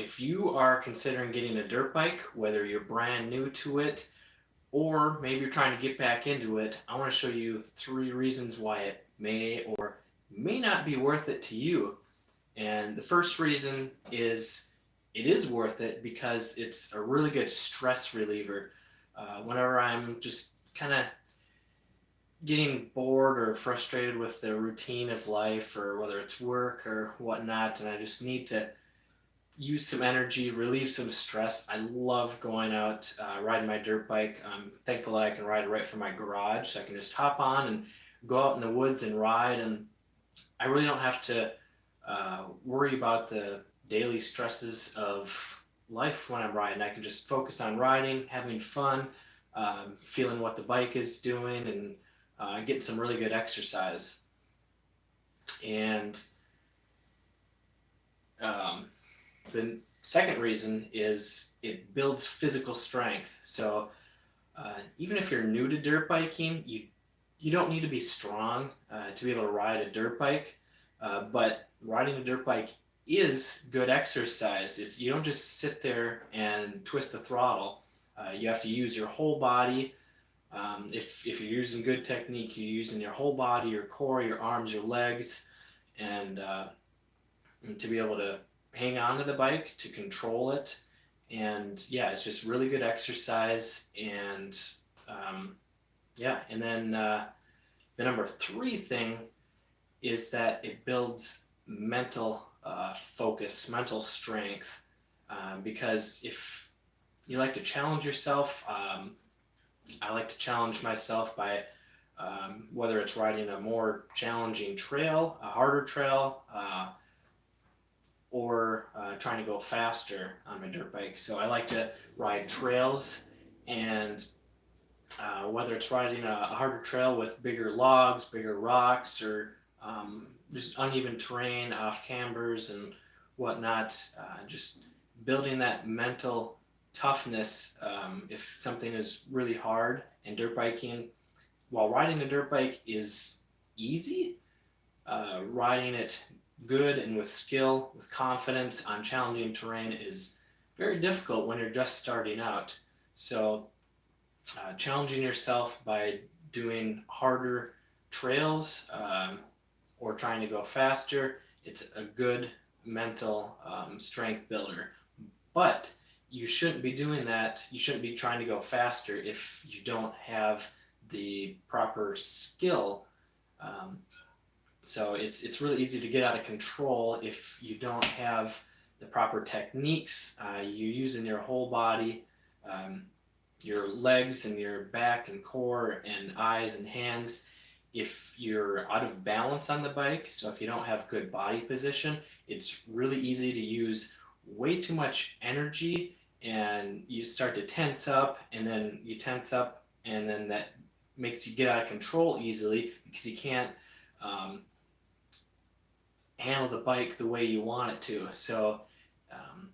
If you are considering getting a dirt bike, whether you're brand new to it or maybe you're trying to get back into it, I want to show you 3 reasons why it may or may not be worth it to you. And the first reason is it is worth it because it's a really good stress reliever. Whenever I'm just kind of getting bored or frustrated with the routine of life, or whether it's work or whatnot, and I just need to use some energy, relieve some stress. I love going out riding my dirt bike. I'm thankful that I can ride it right from my garage, so I can just hop on and go out in the woods and ride. And I really don't have to worry about the daily stresses of life when I'm riding. I can just focus on riding, having fun, feeling what the bike is doing, and getting some really good exercise. And um, the second reason is it builds physical strength. So even if you're new to dirt biking, you don't need to be strong to be able to ride a dirt bike. But riding a dirt bike is good exercise. You don't just sit there and twist the throttle. You have to use your whole body. If you're using good technique, you're using your whole body, your core, your arms, your legs, and to be able to hang on to the bike, to control it. And yeah, it's just really good exercise. And yeah, and then the number 3 thing is that it builds mental focus, mental strength. Because if you like to challenge yourself, I like to challenge myself by whether it's riding a more challenging trail, a harder trail, or trying to go faster on my dirt bike. So I like to ride trails, and whether it's riding a harder trail with bigger logs, bigger rocks, or just uneven terrain, off cambers and whatnot, just building that mental toughness if something is really hard. And dirt biking, while riding a dirt bike is easy, riding it good and with skill, with confidence on challenging terrain is very difficult when you're just starting out. So, challenging yourself by doing harder trails or trying to go faster, it's a good mental strength builder. But you shouldn't be doing that. You shouldn't be trying to go faster if you don't have the proper skill. Um, so it's really easy to get out of control if you don't have the proper techniques. You're using your whole body, your legs and your back and core and eyes and hands. If you're out of balance on the bike, so if you don't have good body position, it's really easy to use way too much energy, and you start to tense up, and then you tense up, and then that makes you get out of control easily because you can't um, handle the bike the way you want it to. So um,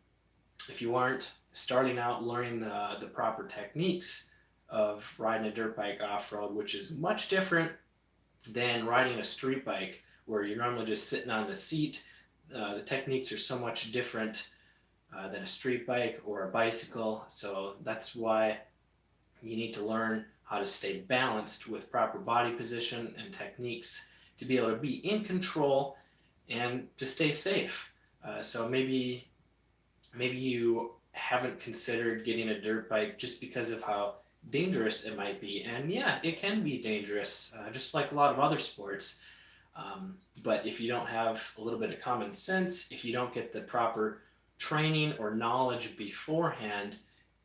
if you aren't starting out learning the proper techniques of riding a dirt bike off-road, which is much different than riding a street bike where you're normally just sitting on the seat. The techniques are so much different than a street bike or a bicycle. So that's why you need to learn how to stay balanced with proper body position and techniques to be able to be in control and to stay safe. So maybe you haven't considered getting a dirt bike just because of how dangerous it might be. And yeah, it can be dangerous, just like a lot of other sports. But if you don't have a little bit of common sense, if you don't get the proper training or knowledge beforehand,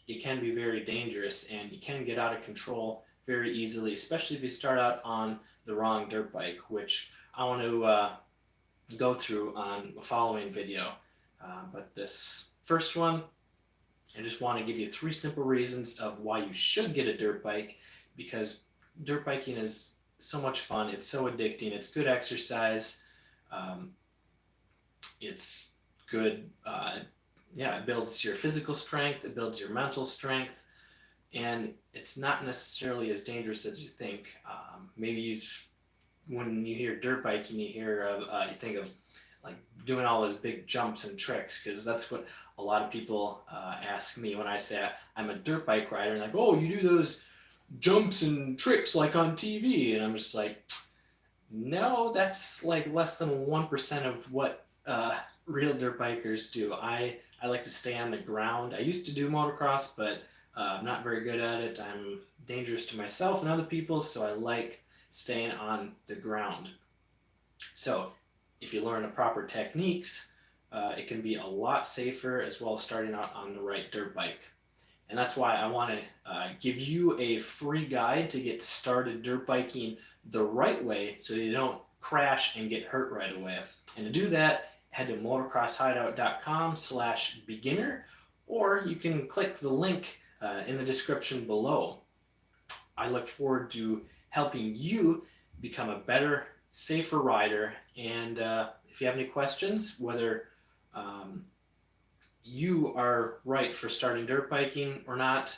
it can be very dangerous, and you can get out of control very easily, especially if you start out on the wrong dirt bike, which I want to go through on the following video. But this first one, I just want to give you 3 simple reasons of why you should get a dirt bike, because dirt biking is so much fun. It's so addicting. It's good exercise. Um, it's good. Yeah, it builds your physical strength. It builds your mental strength, and it's not necessarily as dangerous as you think. Maybe when you hear dirt biking, you think of like doing all those big jumps and tricks, because that's what a lot of people ask me when I say I'm a dirt bike rider, and like, oh, you do those jumps and tricks like on TV, and I'm just like, no, that's like less than 1% of what real dirt bikers do. I like to stay on the ground. I used to do motocross, but I'm not very good at it. I'm dangerous to myself and other people, so I like staying on the ground. So if you learn the proper techniques, it can be a lot safer, as well as starting out on the right dirt bike. And that's why I want to give you a free guide to get started dirt biking the right way, so you don't crash and get hurt right away. And to do that, head to motocrosshideout.com/beginner, or you can click the link in the description below. I look forward to helping you become a better, safer rider. And if you have any questions, whether um, you are right for starting dirt biking or not,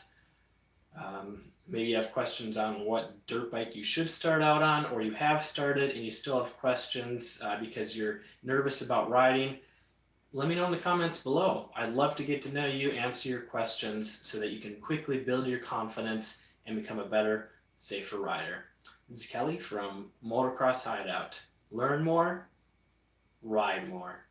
maybe you have questions on what dirt bike you should start out on, or you have started and you still have questions because you're nervous about riding, let me know in the comments below. I'd love to get to know you, answer your questions, so that you can quickly build your confidence and become a better, safer rider. This is Kelly from Motocross Hideout. Learn more, ride more.